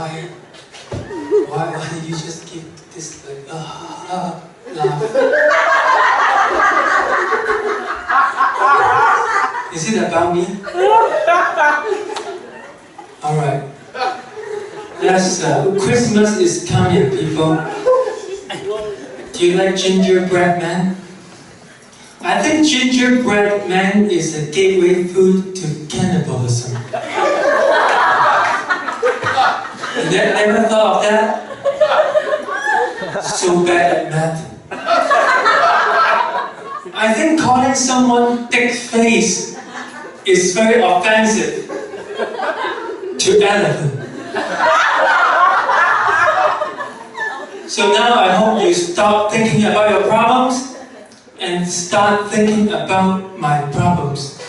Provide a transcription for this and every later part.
why did you just give this like laugh? Is it about me? Alright. Yes, Christmas is coming, people. Do you like gingerbread man? I think gingerbread man is a gateway food to cannibalism. Never thought of that? So bad at math. I think calling someone thick face is very offensive to elephant. So now I hope you stop thinking about your problems and start thinking about my problems.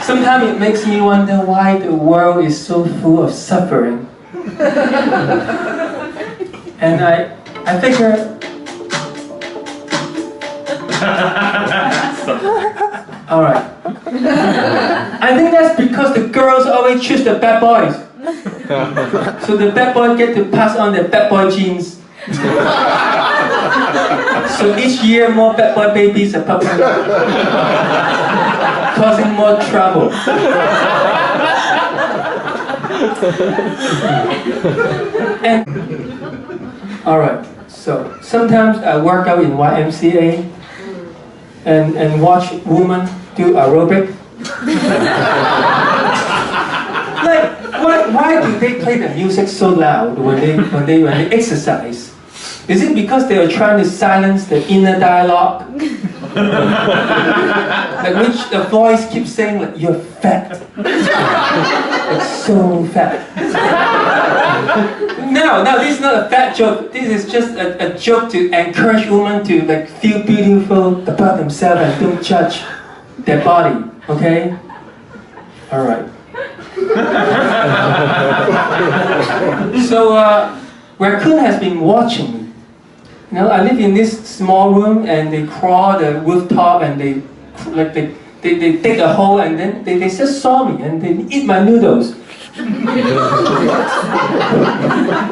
Sometimes it makes me wonder why the world is so full of suffering. And I figure... Alright. I think that's because the girls always choose the bad boys. So the bad boy get to pass on the bad boy genes. So each year more bad boy babies are popping up, causing more trouble. And alright, so sometimes I work out in YMCA and watch women do aerobic. Like, why do they play the music so loud when they exercise? Is it because they are trying to silence the inner dialogue? Like which the voice keeps saying like, you're fat. It's so fat. No, this is not a fat joke. This is just a joke to encourage women to like feel beautiful about themselves and don't judge their body. Okay? Alright. So raccoon has been watching me. You know, I live in this small room and they crawl the rooftop and they dig a hole and then they just saw me and they eat my noodles.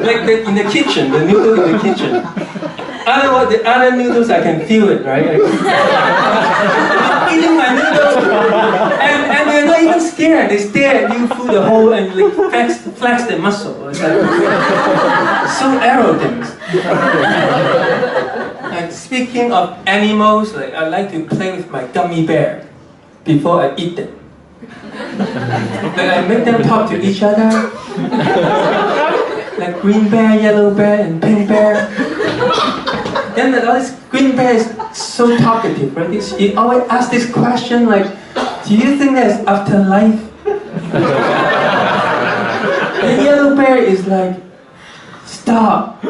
Like in the kitchen, the noodle in the kitchen. Otherwise, the other noodles I can feel it, right? Eating my noodles and they're not even scared. They stare at you through the hole and like flex their muscle. It's like so arrogant. Like speaking of animals, like I like to play with my gummy bear before I eat them. Like I make them talk to each other. Like green bear, yellow bear, and pink bear. Then this green bear is so talkative, right? He always asks this question like, do you think there's afterlife? The yellow bear is like, stop.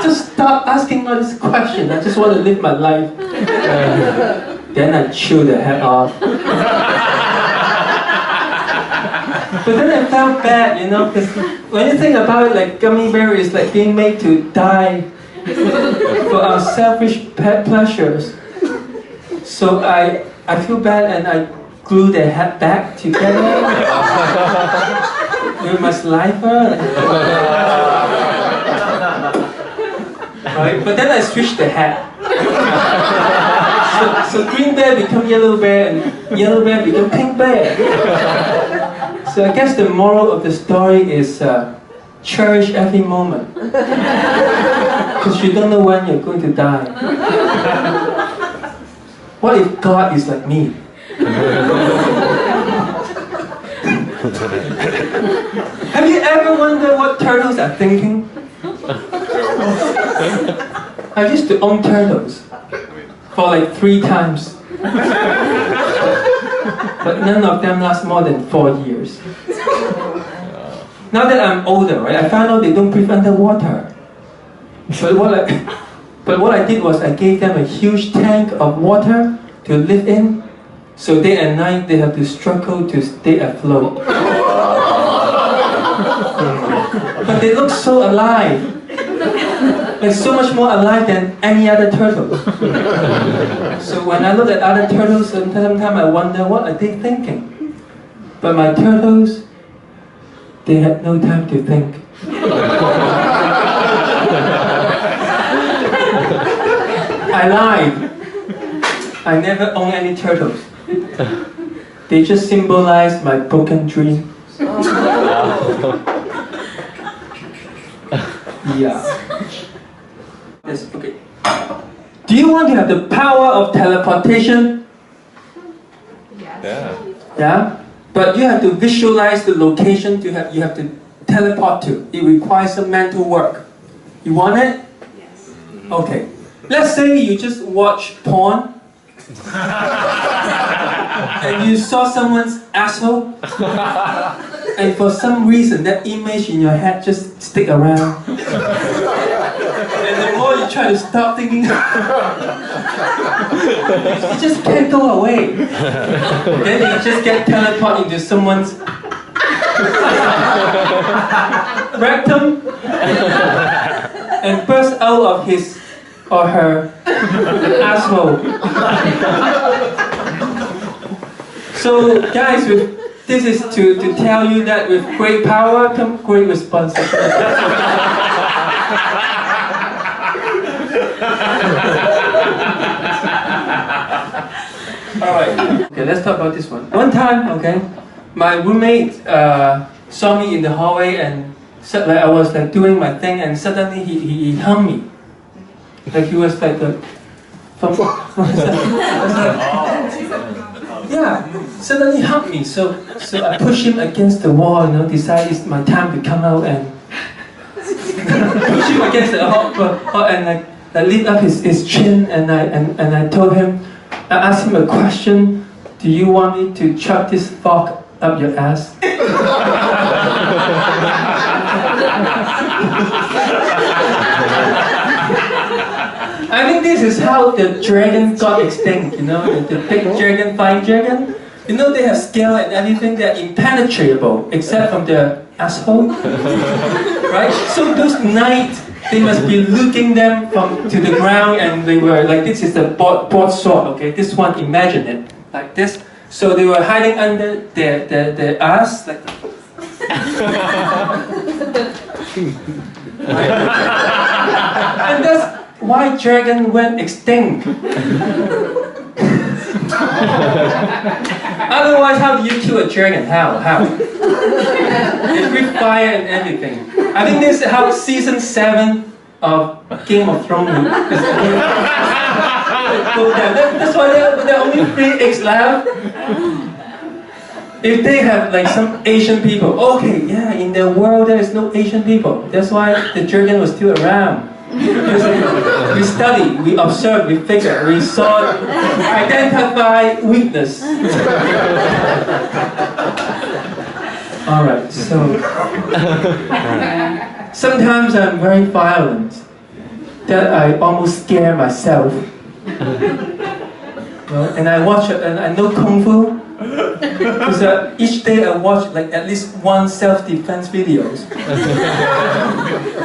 Just stop asking all these questions. I just want to live my life. Then I chew the head off. But then I felt bad, you know, because when you think about it, like gummy bear is like being made to die for our selfish pet pleasures. So I feel bad and I glue the head back together with my saliva. Right? But then I switched the head. So green bear become yellow bear and yellow bear become pink bear. So I guess the moral of the story is cherish every moment. Because you don't know when you're going to die. What if God is like me? Have you ever wondered what turtles are thinking? I used to own turtles for like 3 times. But none of them last more than 4 years. Now that I'm older, right, I found out they don't breathe underwater. But what I did was I gave them a huge tank of water to live in, so day and night they have to struggle to stay afloat. But they look so alive. like so much more alive than any other turtle. So when I look at other turtles, sometimes I wonder what are they thinking. But my turtles, they had no time to think. I lied. I never owned any turtles. They just symbolize my broken dream. Yeah. Yes, okay. Do you want to have the power of teleportation? Yeah. Yeah? But you have to visualize the location you have to teleport to. It requires some mental work. You want it? Yes. Okay. Let's say you just watch porn and you saw someone's asshole and for some reason that image in your head just stick around. And the more you try to stop thinking, it just can't go away. Then you just get teleported into someone's rectum and burst out of his or her asshole. So guys, this is to tell you that with great power comes great responsibility. Alright, okay, let's talk about this one. One time, okay, my roommate saw me in the hallway and said like I was like doing my thing and suddenly he hummed me. Like he was like yeah, suddenly hugged me. So I pushed him against the wall, decided it's my time to come out and push him against the wall and like lift up his chin and I told him, I asked him a question, do you want me to chuck this fork up your ass? I think this is how the dragon got extinct, the big dragon, flying dragon. They have scale and everything, they're impenetrable, except from their asshole. Right? So those knights, they must be looking them to the ground and they were like, this is the broadsword, okay? This one, imagine it, like this. So they were hiding under their ass, like and that's why dragon went extinct. Otherwise, how do you kill a dragon? How? It's with fire and everything. I think this is how season 7 of Game of Thrones go down. That's why there are only 3 eggs left. If they have like some Asian people, okay, yeah, in the world there is no Asian people. That's why the dragon was still around. We study, we observe, we figure, we saw, identify weakness. Alright, so sometimes I'm very violent, that I almost scare myself. And I watch it, and I know Kung Fu. Because each day I watch like at least 1 self-defense videos.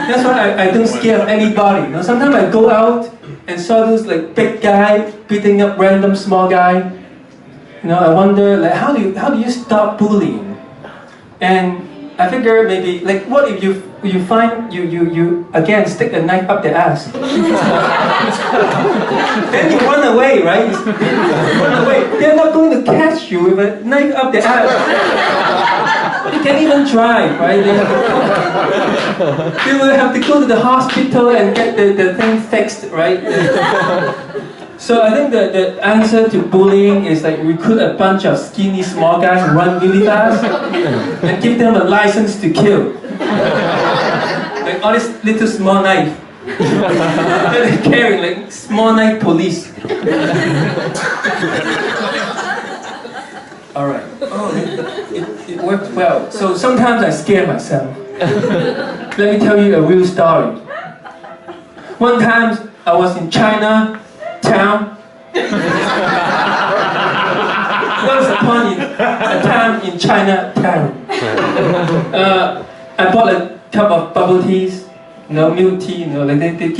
That's why I don't scare of anybody. Sometimes I go out and saw this like big guy beating up random small guy. I wonder like how do you stop bullying? And I figure maybe like what if you find you again stick a knife up the ass. Then you run away, right? Run away. They're not going to catch you with a knife up the ass. You can't even drive, right? They will have to go to the hospital and get the thing fixed, right? So I think the answer to bullying is like recruit a bunch of skinny small guys who run really fast and give them a license to kill. Like all this little small knife. They're carrying like small knife police. Alright. Oh, it worked well. So sometimes I scare myself. Let me tell you a real story. One time I was in China town. Once upon a time in China town. I bought a cup of bubble teas milk tea, like they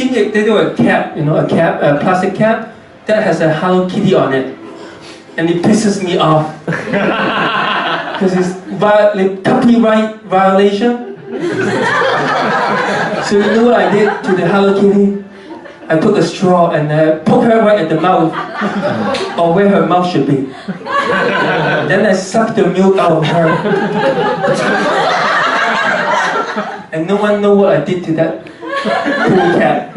do a cap, a plastic cap that has a Hello Kitty on it, and it pisses me off because it's like copyright violation. So you know what I did to the Hello Kitty? I took a straw and poke her right at the mouth, or where her mouth should be. Then I sucked the milk out of her. And no one know what I did to that poor cat.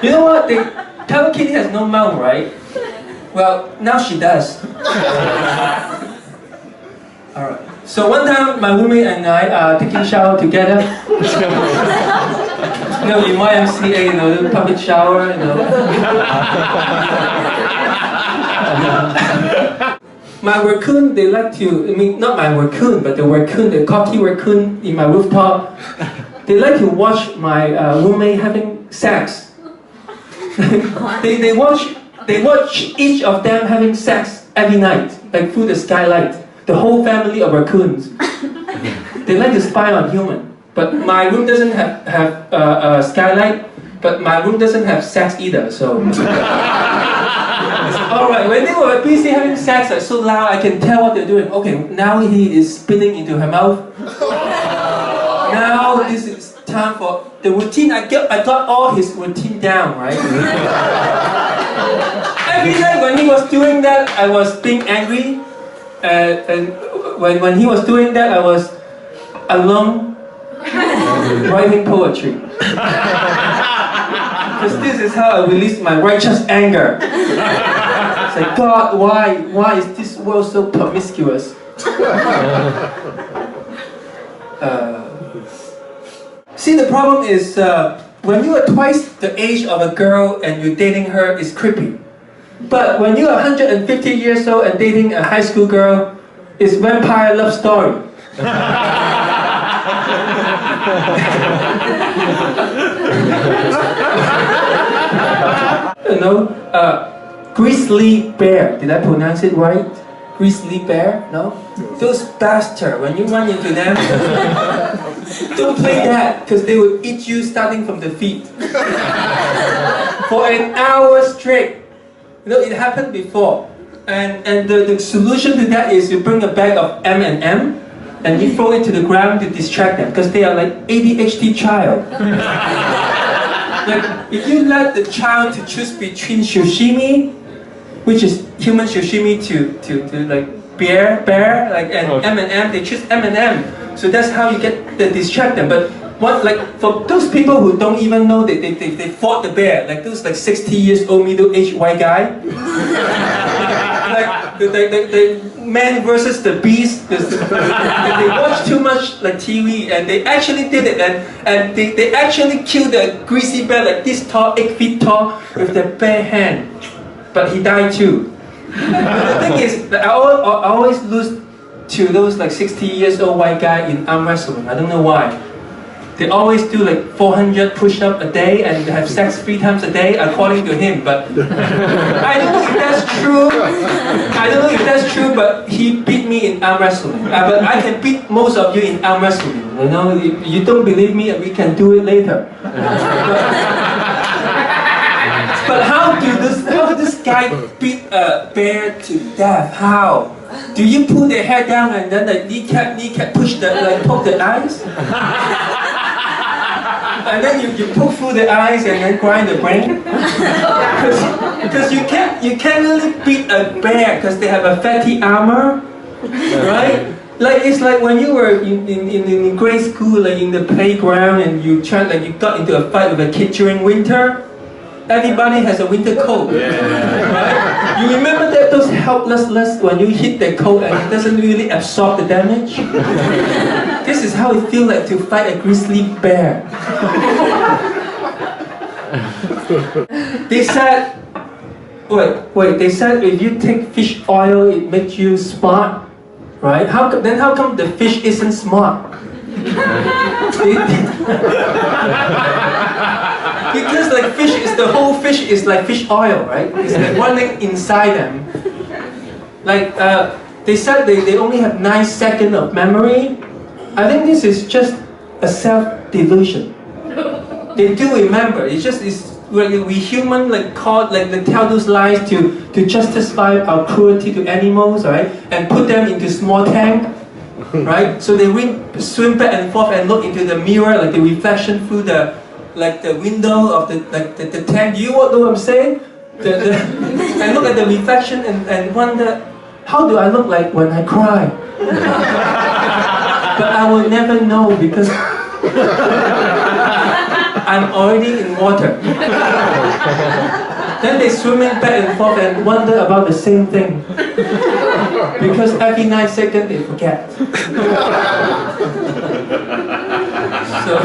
You know what? The Hello Kitty has no mouth, right? Well, now she does. Alright. So one time my roommate and I are taking a shower together. In YMCA, the public shower, My raccoon, they like to, not my raccoon, but the cocky raccoon in my rooftop, they like to watch my roommate having sex. they watch each of them having sex every night, like through the skylight. The whole family of raccoons. They like to spy on human. But my room doesn't have a skylight, but my room doesn't have sex either, so... Alright, when they were busy having sex, it's so loud, I can tell what they're doing. Okay, now he is spitting into her mouth. Now this is time for the routine. I got all his routine down, right? Every night when he was doing that, I was being angry. And when he was doing that, I was alone writing poetry. Because this is how I release my righteous anger. It's like, God, why is this world so promiscuous? See, the problem is when you are twice the age of a girl and you're dating her, it's creepy. But when you are 150 years old and dating a high school girl, it's vampire love story. Grizzly bear. Did I pronounce it right? Grizzly bear? No? Those bastards, when you run into them, don't play that, because they will eat you starting from the feet. For an hour straight. It happened before. And the solution to that is you bring a bag of M&M and you throw it to the ground to distract them, because they are like ADHD child. Like, if you let the child to choose between sashimi, which is human sashimi, to like bear, like, and M&M, they choose M&M. So that's how you get the distract them. But for those people who don't even know they fought the bear, like those 60 years old middle-aged white guy, like the man versus the beast. They watch too much TV, and they actually did it, and they actually killed a grizzly bear like this tall, 8 feet tall, with their bare hand. But he died too. The thing is, I always lose to those 60 years old white guy in arm wrestling. I don't know why. They always do 400 push-ups a day and they have sex 3 times a day, according to him. But I don't know if that's true. But he beat me in arm wrestling. But I can beat most of you in arm wrestling. If you don't believe me, we can do it later. But how did this guy beat a bear to death? How? Do you pull their hair down and then kneecap push poke the eyes? And then you poke through the eyes and then grind the brain? Because you can't really beat a bear because they have a fatty armor, right? It's like when you were in grade school, in the playground, and you got into a fight with a kid during winter. Everybody has a winter coat, right? You remember those helplessness when you hit the coat and it doesn't really absorb the damage? This is how it feels like to fight a grizzly bear. They said, they said if you take fish oil, it makes you smart, right? How come the fish isn't smart? Because the whole fish is like fish oil, right? It's running inside them. They said they only have 9 seconds of memory. I think this is just a self-delusion. They do remember. It's just we human like call like they tell those lies to justify our cruelty to animals, right? And put them into small tank, right? So they swim back and forth and look into the mirror, like the reflection through the window of the tank. You know what I'm saying? And look at the reflection and wonder, how do I look like when I cry? But I will never know because I'm already in water. Then they swimming back and forth and wonder about the same thing. Because every 9 seconds they forget. So